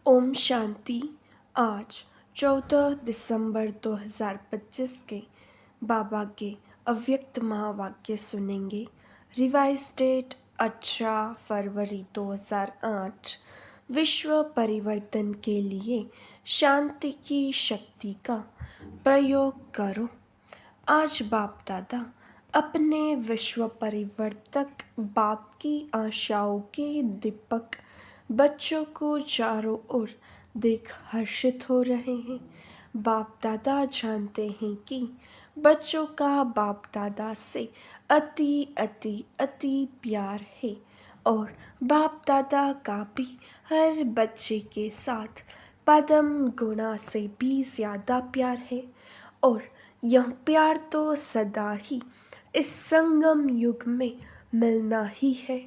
ओम शांति। आज 14 दिसंबर 2025 के बाबा के अव्यक्त महावाक्य सुनेंगे। रिवाइज डेट 18 फरवरी 2008। विश्व परिवर्तन के लिए शांति की शक्ति का प्रयोग करो। आज बाप दादा अपने विश्व परिवर्तक बाप की आशाओं के दीपक बच्चों को चारों ओर देख हर्षित हो रहे हैं। बाप दादा जानते हैं कि बच्चों का बाप दादा से अति अति अति प्यार है और बाप दादा का भी हर बच्चे के साथ पदम गुणा से भी ज़्यादा प्यार है और यह प्यार तो सदा ही इस संगम युग में मिलना ही है।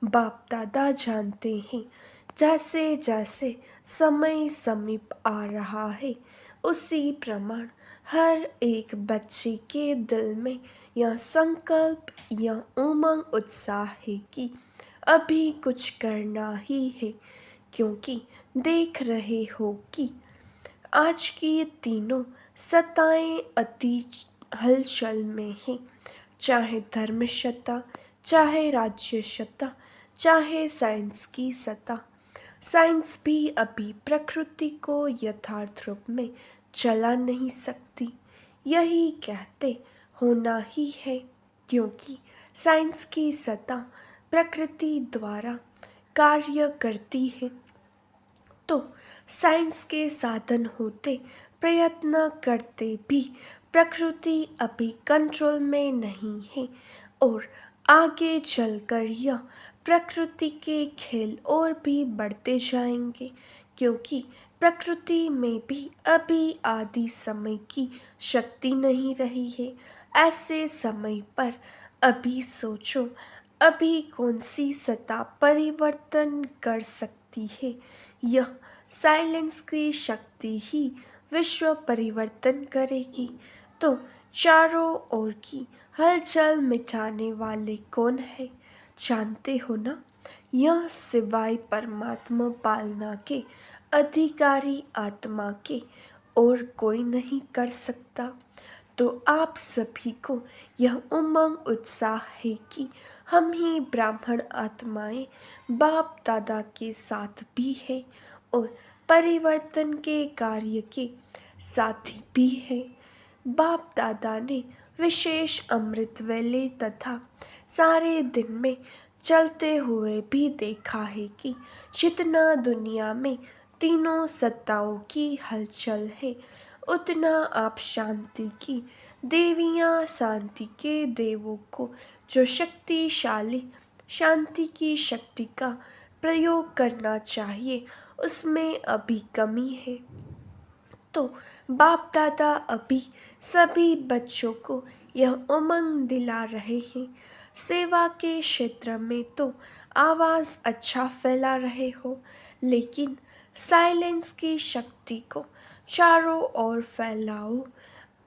बाप दादा जानते हैं जैसे जैसे समय समीप आ रहा है उसी प्रमाण हर एक बच्चे के दिल में यह संकल्प यह उमंग उत्साह है कि अभी कुछ करना ही है, क्योंकि देख रहे हो कि आज की ये तीनों सत्ताएं अति हलचल में हैं। चाहे धर्म सत्ता, चाहे राज्य सत्ता, चाहे साइंस की सत्ता। साइंस भी अभी प्रकृति को यथार्थ रूप में चला नहीं सकती। यही कहते होना ही है, क्योंकि साइंस की सत्ता प्रकृति द्वारा कार्य करती है। तो साइंस के साधन होते प्रयत्न करते भी प्रकृति अभी कंट्रोल में नहीं है और आगे चलकर यह प्रकृति के खेल और भी बढ़ते जाएंगे, क्योंकि प्रकृति में भी अभी आदि समय की शक्ति नहीं रही है। ऐसे समय पर अभी सोचो, अभी कौन सी सत्ता परिवर्तन कर सकती है। यह साइलेंस की शक्ति ही विश्व परिवर्तन करेगी। तो चारों ओर की हलचल मिटाने वाले कौन है, जानते हो ना? यह सिवाय परमात्मा पालना के अधिकारी आत्मा के और कोई नहीं कर सकता। तो आप सभी को यह उमंग उत्साह है कि हम ही ब्राह्मण आत्माएं बाप दादा के साथ भी है और परिवर्तन के कार्य के साथी भी है। बाप दादा ने विशेष अमृत वेले तथा सारे दिन में चलते हुए भी देखा है कि जितना दुनिया में तीनों सत्ताओं की हलचल है, उतना आप शांति की देवियाँ शांति के देवों को जो शक्तिशाली शांति की शक्ति का प्रयोग करना चाहिए, उसमें अभी कमी है। तो बाप दादा अभी सभी बच्चों को यह उमंग दिला रहे हैं। सेवा के क्षेत्र में तो आवाज़ अच्छा फैला रहे हो, लेकिन साइलेंस की शक्ति को चारों ओर फैलाओ।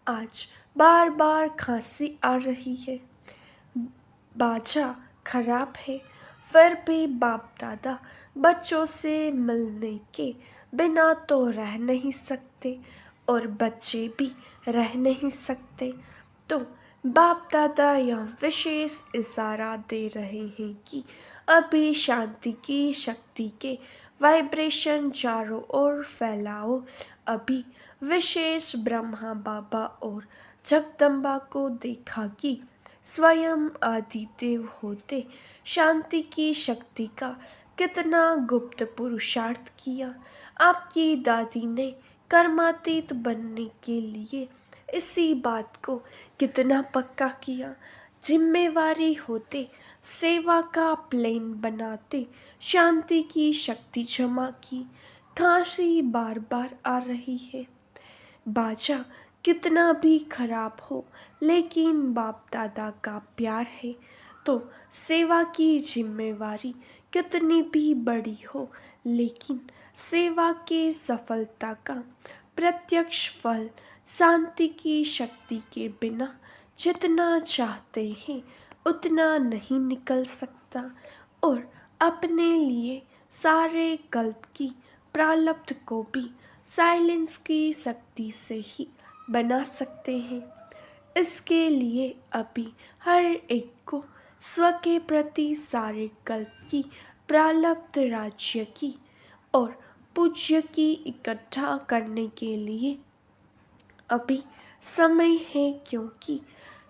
आज बार बार खांसी आ रही है, बाजा खराब है, फिर भी बाप दादा बच्चों से मिलने के बिना तो रह नहीं सकते और बच्चे भी रह नहीं सकते। तो बाप दादा यह विशेष इशारा दे रहे हैं कि अभी शांति की शक्ति के वाइब्रेशन चारों ओर फैलाओ। अभी विशेष ब्रह्मा बाबा और जगदम्बा को देखा कि स्वयं आदिदेव होते शांति की शक्ति का कितना गुप्त पुरुषार्थ किया। आपकी दादी ने कर्मातीत बनने के लिए इसी बात को कितना पक्का किया। जिम्मेवारी होते सेवा का प्लेन बनाते शांति की शक्ति जमा की। खांसी बार बार आ रही है, बाजा कितना भी खराब हो, लेकिन बाप दादा का प्यार है। तो सेवा की जिम्मेवारी कितनी भी बड़ी हो, लेकिन सेवा के सफलता का प्रत्यक्ष फल शांति की शक्ति के बिना जितना चाहते हैं उतना नहीं निकल सकता और अपने लिए सारे कल्प की प्रारब्ध को भी साइलेंस की शक्ति से ही बना सकते हैं। इसके लिए अभी हर एक को स्व के प्रति सारे कल्प की प्रारब्ध राज्य की और पूज्य की इकट्ठा करने के लिए अभी समय है, क्योंकि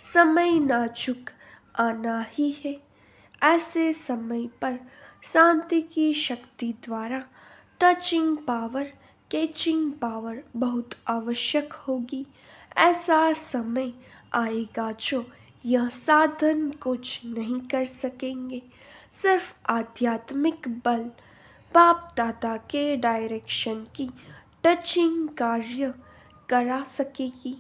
समय नाजुक आना ही है। ऐसे समय पर शांति की शक्ति द्वारा टचिंग पावर, कैचिंग पावर बहुत आवश्यक होगी। ऐसा समय आएगा जो यह साधन कुछ नहीं कर सकेंगे। सिर्फ आध्यात्मिक बल बाप दादा के डायरेक्शन की टचिंग कार्य करा सकेगी।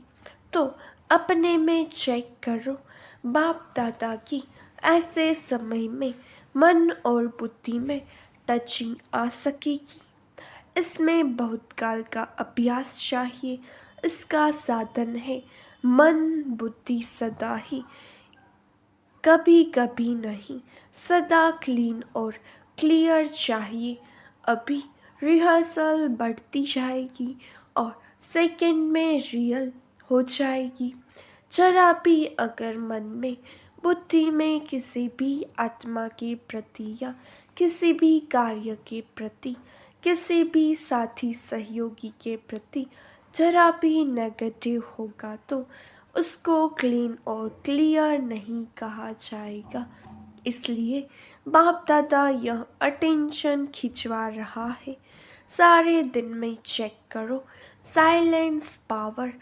तो अपने में चेक करो, बाप दादा की ऐसे समय में मन और बुद्धि में टचिंग आ सकेगी। इसमें बहुत काल का अभ्यास चाहिए। इसका साधन है मन बुद्धि सदा ही, कभी कभी नहीं, सदा क्लीन और क्लियर चाहिए। अभी रिहर्सल बढ़ती जाएगी और सेकंड में रियल हो जाएगी। जरा भी अगर मन में बुद्धि में किसी भी आत्मा के प्रति या किसी भी कार्य के प्रति, किसी भी साथी सहयोगी के प्रति जरा भी नेगेटिव होगा तो उसको क्लीन और क्लियर नहीं कहा जाएगा। इसलिए बाप दादा यह अटेंशन खिंचवा रहा है। सारे दिन में चेक करो साइलेंस पावर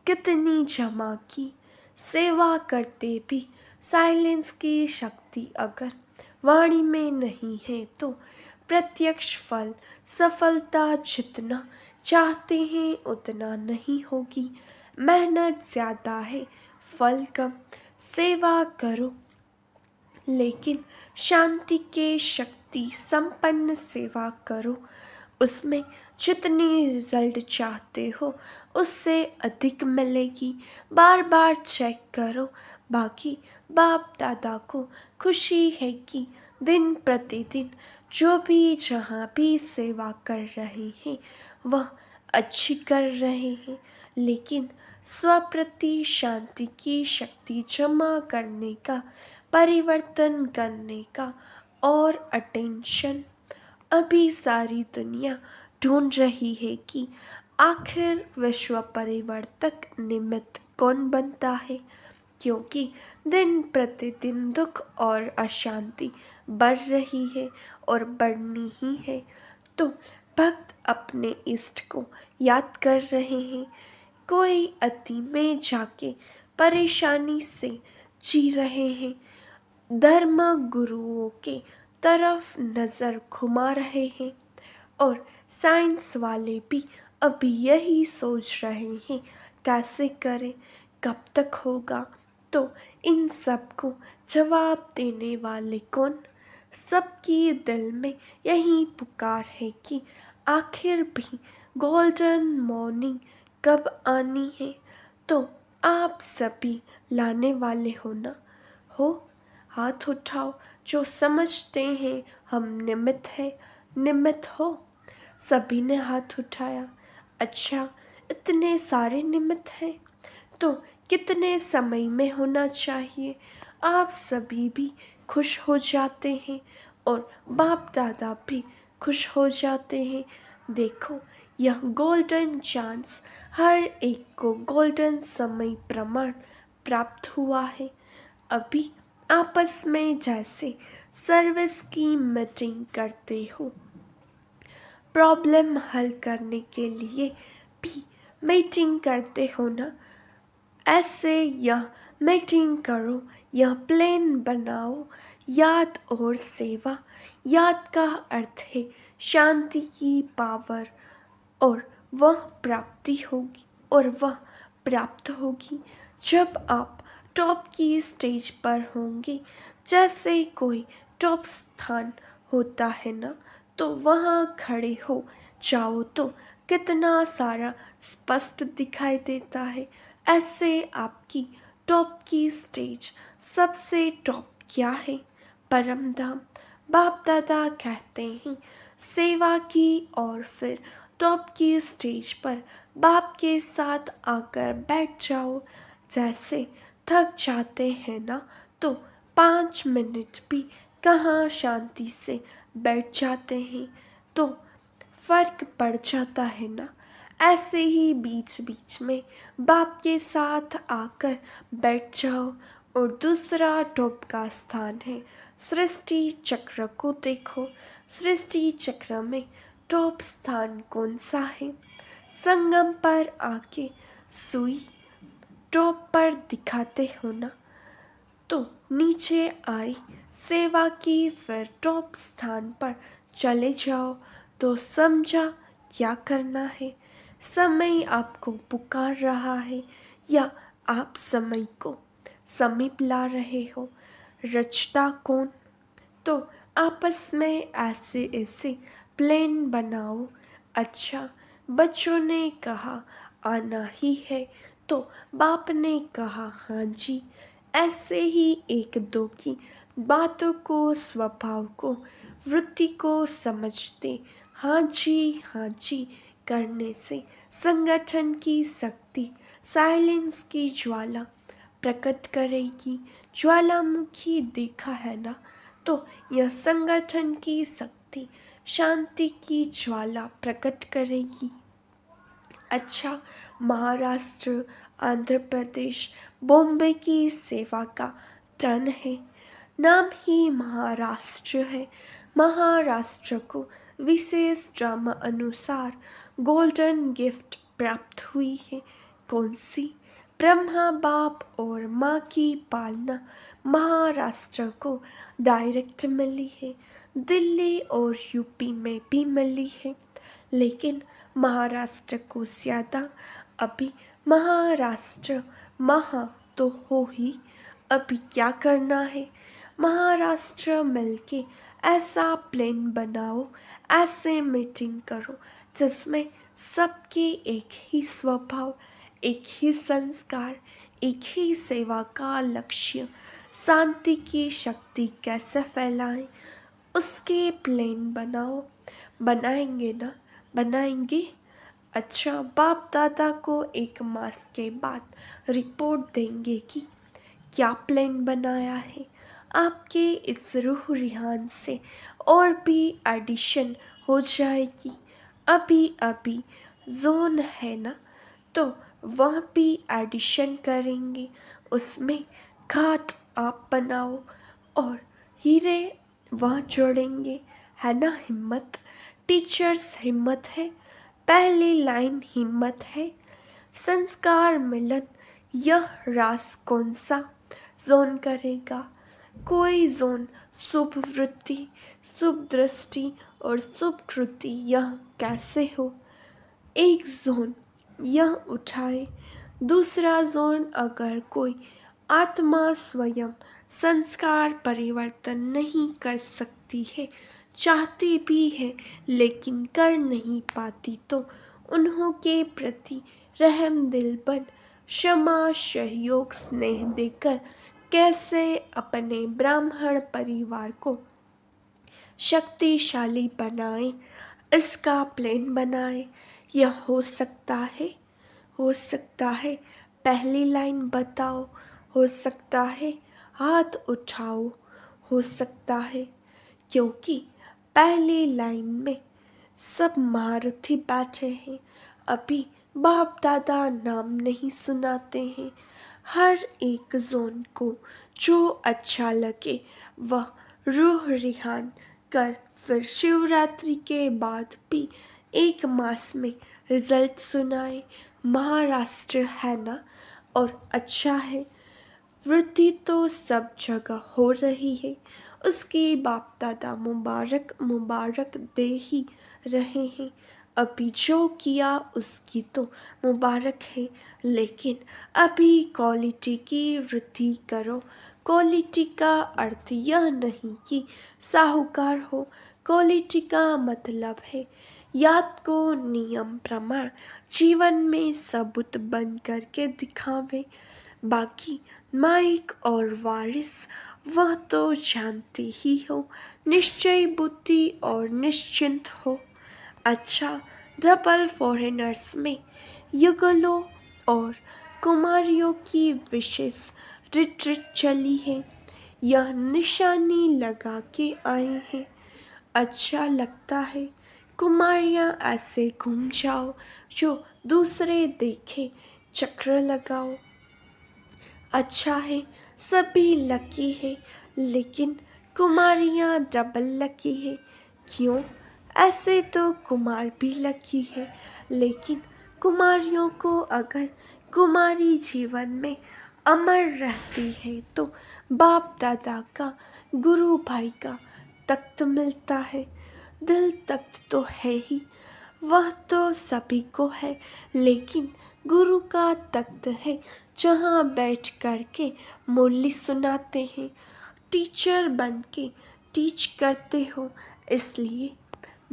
कितनी जमा की। सेवा करते भी साइलेंस की शक्ति अगर वाणी में नहीं है तो प्रत्यक्ष फल सफलता जितना चाहते हैं उतना नहीं होगी। मेहनत ज़्यादा है, फल कम। सेवा करो लेकिन शांति के शक्ति संपन्न सेवा करो। उसमें जितनी रिजल्ट चाहते हो उससे अधिक मिलेगी। बार बार चेक करो। बाकी बाप दादा को खुशी है कि दिन प्रतिदिन जो भी जहाँ भी सेवा कर रहे हैं वह अच्छी कर रहे हैं, लेकिन स्वप्रति शांति की शक्ति जमा करने का, परिवर्तन करने का और अटेंशन अभी सारी दुनिया ढूंढ रही है कि आखिर विश्व परिवर्तक निमित्त कौन बनता है, क्योंकि दिन प्रतिदिन दुख और अशांति बढ़ रही है और बढ़नी ही है। तो भक्त अपने इष्ट को याद कर रहे हैं। कोई अति में जाके परेशानी से जी रहे हैं। धर्म गुरुओं के तरफ नज़र घुमा रहे हैं और साइंस वाले भी अभी यही सोच रहे हैं कैसे करें, कब तक होगा। तो इन सब को जवाब देने वाले कौन? सबकी दिल में यही पुकार है कि आखिर भी गोल्डन मॉर्निंग कब आनी है। तो आप सभी लाने वाले हो ना? हो? हाथ उठाओ जो समझते हैं हम निमित्त है। निमित्त हो? सभी ने हाथ उठाया। अच्छा, इतने सारे निमित्त हैं तो कितने समय में होना चाहिए? आप सभी भी खुश हो जाते हैं और बाप दादा भी खुश हो जाते हैं। देखो, यह गोल्डन चांस हर एक को गोल्डन समय प्रमाण प्राप्त हुआ है। अभी आपस में जैसे सर्विस की मीटिंग करते हो, प्रॉब्लम हल करने के लिए भी मीटिंग करते हो ना, ऐसे यह मीटिंग करो, यह प्लान बनाओ। याद और सेवा। याद का अर्थ है शांति की पावर और वह प्राप्ति होगी और वह प्राप्त होगी जब आप टॉप की स्टेज पर होंगे। जैसे कोई टॉप स्थान होता है ना, तो वहाँ खड़े हो जाओ तो कितना सारा स्पष्ट दिखाई देता है। ऐसे आपकी टॉप की स्टेज सबसे टॉप क्या है? परम धाम। बाप दादा कहते हैं सेवा की और फिर टॉप की स्टेज पर बाप के साथ आकर बैठ जाओ। जैसे थक जाते हैं ना तो 5 मिनट भी कहाँ शांति से बैठ जाते हैं तो फर्क पड़ जाता है ना। ऐसे ही बीच बीच में बाप के साथ आकर बैठ जाओ। और दूसरा टॉप का स्थान है सृष्टि चक्र को देखो। सृष्टि चक्र में टॉप स्थान कौन सा है? संगम पर आके सुई टॉप पर दिखाते हो ना तो नीचे आई सेवा की फिर टॉप स्थान पर चले जाओ। तो समझा क्या करना है? समय आपको पुकार रहा है या आप समय को समीप ला रहे हो? रचता कौन? तो आपस में ऐसे ऐसे प्लान बनाओ। अच्छा, बच्चों ने कहा आना ही है तो बाप ने कहा हाँ जी। ऐसे ही एक दो की बातों को, स्वभाव को, वृत्ति को समझते हाँ जी करने से संगठन की शक्ति साइलेंस की ज्वाला प्रकट करेगी। ज्वालामुखी देखा है ना तो यह संगठन की शक्ति शांति की ज्वाला प्रकट करेगी। अच्छा, महाराष्ट्र, आंध्र प्रदेश, बॉम्बे की सेवा का टन है। नाम ही महाराष्ट्र है। महाराष्ट्र को विशेष ड्रामा अनुसार गोल्डन गिफ्ट प्राप्त हुई है। कौन सी? ब्रह्मा बाप और माँ की पालना महाराष्ट्र को डायरेक्ट मिली है। दिल्ली और यूपी में भी मिली है लेकिन महाराष्ट्र को ज़्यादा। अभी महाराष्ट्र महा तो हो ही। अभी क्या करना है? महाराष्ट्र मिलके ऐसा प्लान बनाओ, ऐसे मीटिंग करो जिसमें सबके एक ही स्वभाव, एक ही संस्कार, एक ही सेवा का लक्ष्य, शांति की शक्ति कैसे फैलाएं उसके प्लान बनाओ। बनाएंगे ना? बनाएंगे। अच्छा, बाप दादा को 1 मास के बाद रिपोर्ट देंगे कि क्या प्लान बनाया है। आपके इस रूह रिहान से और भी एडिशन हो जाएगी। अभी अभी जोन है ना तो वह भी एडिशन करेंगे। उसमें घाट आप बनाओ और हीरे वह जोड़ेंगे। है ना हिम्मत? टीचर्स हिम्मत है। पहली लाइन हिम्मत है। संस्कार मिलन यह रास कौन सा जोन करेगा? कोई जोन शुभ वृत्ति, शुभ दृष्टि और शुभ कृति यह कैसे हो? एक जोन यह उठाए। दूसरा जोन अगर कोई आत्मा स्वयं संस्कार परिवर्तन नहीं कर सकती है, चाहती भी है लेकिन कर नहीं पाती तो उन्हों के प्रति रहम दिल बन क्षमा सहयोग स्नेह देकर कैसे अपने ब्राह्मण परिवार को शक्तिशाली बनाए इसका प्लान बनाए। यह हो सकता है। हो सकता है पहली लाइन बताओ। हो सकता है हाथ उठाओ। हो सकता है क्योंकि पहली लाइन में सब महारथी बैठे हैं। अभी बाप दादा नाम नहीं सुनाते हैं। हर एक जोन को जो अच्छा लगे वह रूह रिहान कर फिर शिवरात्रि के बाद भी 1 मास में रिजल्ट सुनाए। महाराष्ट्र है ना और अच्छा है। वृद्धि तो सब जगह हो रही है। उसके बाप दादा मुबारक मुबारक दे ही रहे हैं। अभी जो किया उसकी तो मुबारक है लेकिन अभी क्वालिटी की वृद्धि करो। क्वालिटी का अर्थ यह नहीं कि साहूकार हो। क्वालिटी का मतलब है याद को नियम प्रमाण जीवन में सबूत बन करके दिखावे। बाकी माइक और वारिस वह तो जानती ही हो, निश्चय बुद्धि और निश्चिंत हो। अच्छा, डबल फॉरेनर्स में युगलों और कुमारियों की विशेष रिट्रीट चली है। यह निशानी लगा के आए हैं। अच्छा लगता है, कुमारियाँ ऐसे घूम जाओ, जो दूसरे देखे चक्र लगाओ। अच्छा है, सभी लकी है, लेकिन कुमारियाँ डबल लकी है। क्यों? ऐसे तो कुमार भी लकी है, लेकिन कुमारियों को अगर कुमारी जीवन में अमर रहती है तो बाप दादा का, गुरु भाई का तख्त मिलता है। दिल तख्त तो है ही, वह तो सभी को है, लेकिन गुरु का तख्त है जहाँ बैठ कर के मुरली सुनाते हैं। टीचर बन के टीच करते हो, इसलिए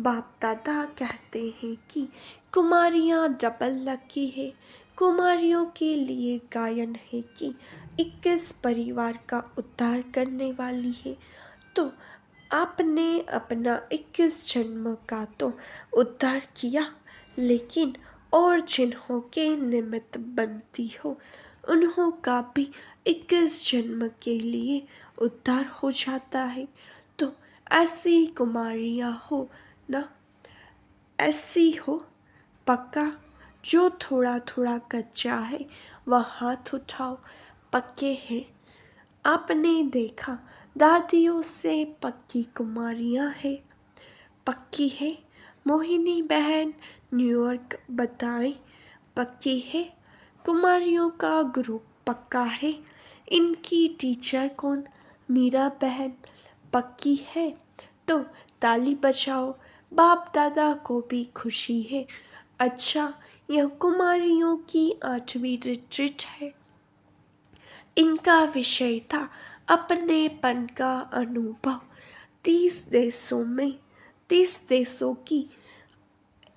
बाप दादा कहते हैं कि कुमारियाँ डबल लकी है। कुमारियों के लिए गायन है कि 21 परिवार का उद्धार करने वाली है। तो आपने अपना 21 जन्म का तो उद्धार किया, लेकिन और जिन्हों के निमित्त बनती हो, उन्हों का भी 21 जन्म के लिए उद्धार हो जाता है। तो ऐसी कुमारियाँ हो ना, ऐसी हो पक्का। जो थोड़ा थोड़ा कच्चा है वह हाथ उठाओ, पक्के हैं। आपने देखा, दादियों से पक्की कुमारियाँ हैं। पक्की है मोहिनी बहन, न्यूयॉर्क बताए। पक्की है कुमारियों का ग्रुप, पक्का है। इनकी टीचर कौन? मीरा बहन। पक्की है तो ताली बजाओ, बाप दादा को भी खुशी है। अच्छा, यह कुमारियों की 8वीं रिट्रीट है। इनका विषय था अपनेपन का अनुभव। 30 देशों की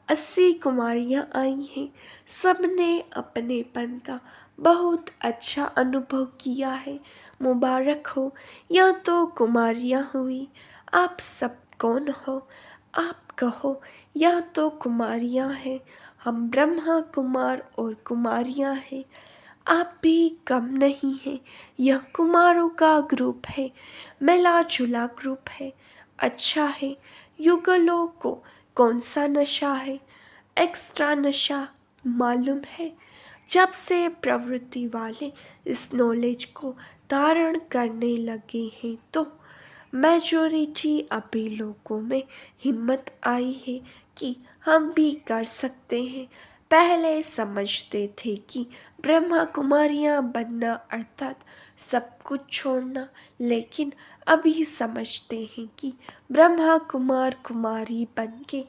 80 कुमारियाँ आई हैं। सबने अपनेपन का बहुत अच्छा अनुभव किया है। मुबारक हो, यह तो कुमारियाँ हुई। आप सब कौन हो? आप कहो, यह तो कुमारियाँ हैं। हम ब्रह्मा कुमार और कुमारियाँ हैं। आप भी कम नहीं हैं। यह कुमारों का ग्रुप है, मिला जुला ग्रुप है। अच्छा है, युगलों को कौन सा नशा है? एक्स्ट्रा नशा मालूम है। जब से प्रवृत्ति वाले इस नॉलेज को धारण करने लगे हैं तो मेजॉरिटी अभी लोगों में हिम्मत आई है कि हम भी कर सकते हैं। पहले समझते थे कि ब्रह्मा कुमारियाँ बनना अर्थात सब कुछ छोड़ना, लेकिन अभी समझते हैं कि ब्रह्मा कुमार कुमारी बन के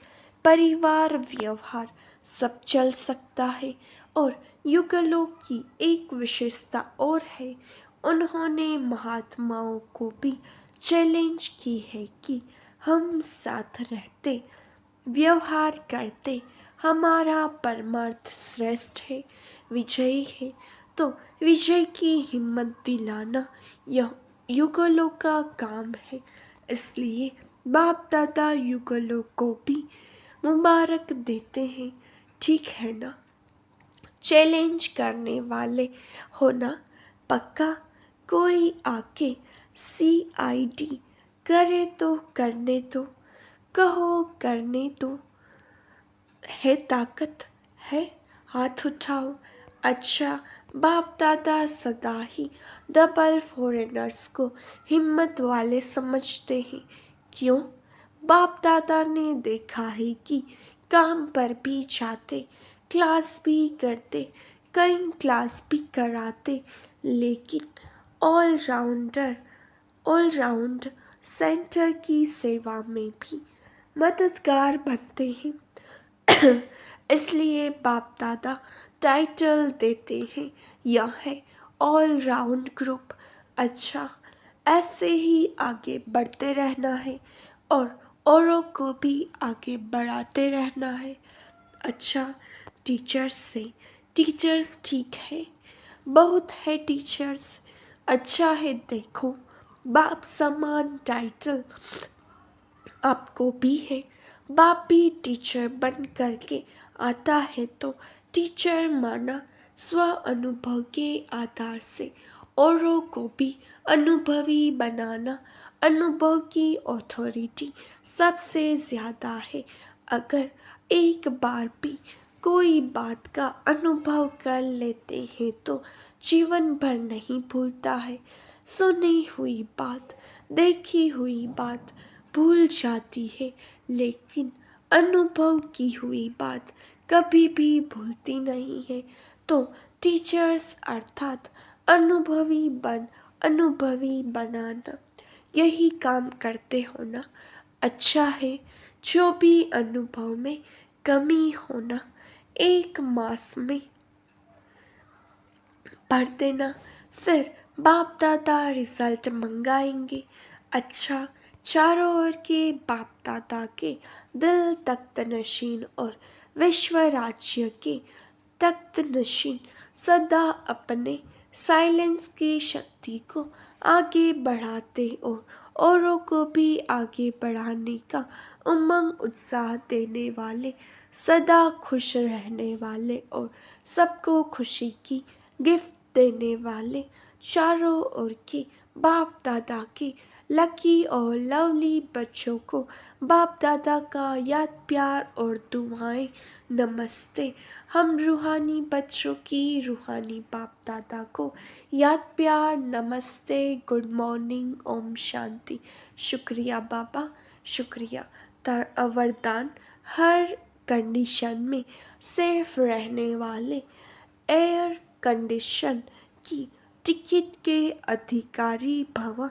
परिवार व्यवहार सब चल सकता है। और युगलों की एक विशेषता और है, उन्होंने महात्माओं को भी चैलेंज की है कि हम साथ रहते, व्यवहार करते, हमारा परमार्थ श्रेष्ठ है, विजयी है। तो विजय की हिम्मत दिलाना यह युगलों का काम है। इसलिए बाप दादा युगलों को भी मुबारक देते हैं। ठीक है ना? चैलेंज करने वाले हो ना? पक्का? कोई आके CID करे तो करने दो, कहो करने दो। है ताकत? है? हाथ उठाओ। अच्छा, बाप दादा सदा ही डबल फॉरेनर्स को हिम्मत वाले समझते हैं। क्यों? बाप दादा ने देखा है कि काम पर भी जाते, क्लास भी करते, कई क्लास भी कराते, लेकिन ऑल राउंड सेंटर की सेवा में भी मददगार बनते हैं। इसलिए बाप दादा टाइटल देते हैं, यह है ऑल राउंड ग्रुप। अच्छा, ऐसे ही आगे बढ़ते रहना है और औरों को भी आगे बढ़ाते रहना है। अच्छा, टीचर्स ठीक है, बहुत है टीचर्स। अच्छा है, देखो बाप समान टाइटल आपको भी है। बाप भी टीचर बन करके आता है तो टीचर माना स्व अनुभव के आधार से औरों को भी अनुभवी बनाना अनुभव की अथॉरिटी सबसे ज़्यादा है। अगर एक बार भी कोई बात का अनुभव कर लेते हैं तो जीवन भर नहीं भूलता है। सुनी हुई बात, देखी हुई बात भूल जाती है, लेकिन अनुभव की हुई बात कभी भी भूलती नहीं है। तो टीचर्स अर्थात अनुभवी बनाना यही काम करते होना अच्छा है। जो भी अनुभव में कमी होना एक मास में भर देना, फिर बाप दादा रिजल्ट मंगाएंगे। अच्छा, चारों ओर के बाप दादा के दिल तख्त नशीन और विश्व राज्य के तख्त नशीन सदा अपने साइलेंस की शक्ति को आगे बढ़ाते और औरों को भी आगे बढ़ाने का उमंग उत्साह देने वाले, सदा खुश रहने वाले और सबको खुशी की गिफ्ट देने वाले चारों ओर के बाप दादा के लकी और लवली बच्चों को बाप दादा का याद प्यार और दुआएं नमस्ते। हम रूहानी बच्चों की रूहानी बाप दादा को याद प्यार नमस्ते, गुड मॉर्निंग, ओम शांति। शुक्रिया बाबा, शुक्रिया। वरदान हर कंडीशन में सेफ रहने वाले एयर कंडीशन की टिकट के अधिकारी भव।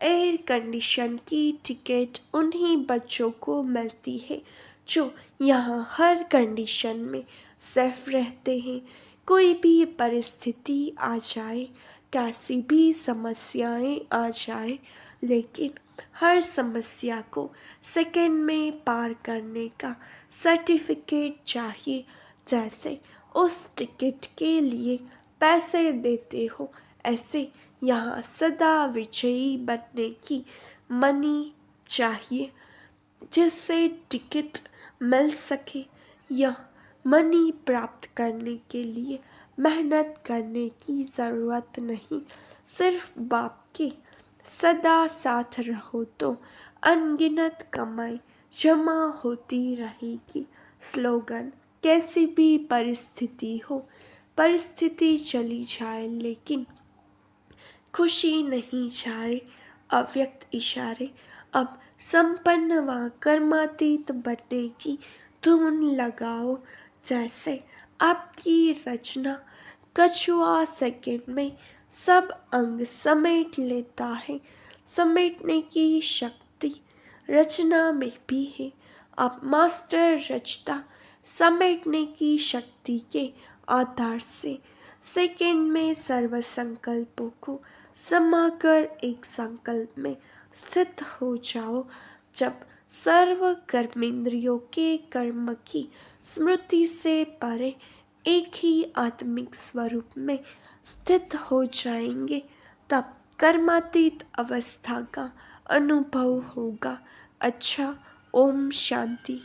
एयर कंडीशन की टिकट उन्हीं बच्चों को मिलती है जो यहाँ हर कंडीशन में सेफ रहते हैं। कोई भी परिस्थिति आ जाए, कैसी भी समस्याएं आ जाए, लेकिन हर समस्या को सेकंड में पार करने का सर्टिफिकेट चाहिए। जैसे उस टिकट के लिए पैसे देते हो, ऐसे यहाँ सदा विजयी बनने की मनी चाहिए जिससे टिकट मिल सके। यह मनी प्राप्त करने के लिए मेहनत करने की ज़रूरत नहीं, सिर्फ बाप के सदा साथ रहो तो अनगिनत कमाई जमा होती रहेगी। स्लोगन कैसी भी परिस्थिति हो, परिस्थिति चली जाए लेकिन खुशी नहीं जाए। अव्यक्त इशारे अब संपन्न व कर्मातीत बनने की धुन लगाओ। जैसे आपकी रचना कछुआ सेकंड में सब अंग समेट लेता है, समेटने की शक्ति रचना में भी है। अब मास्टर रचता समेटने की शक्ति के आधार से सेकंड में सर्व संकल्पों को समाकर एक संकल्प में स्थित हो जाओ। जब सर्व कर्मेंद्रियों के कर्म की स्मृति से परे एक ही आत्मिक स्वरूप में स्थित हो जाएंगे, तब कर्मातीत अवस्था का अनुभव होगा। अच्छा, ओम शांति।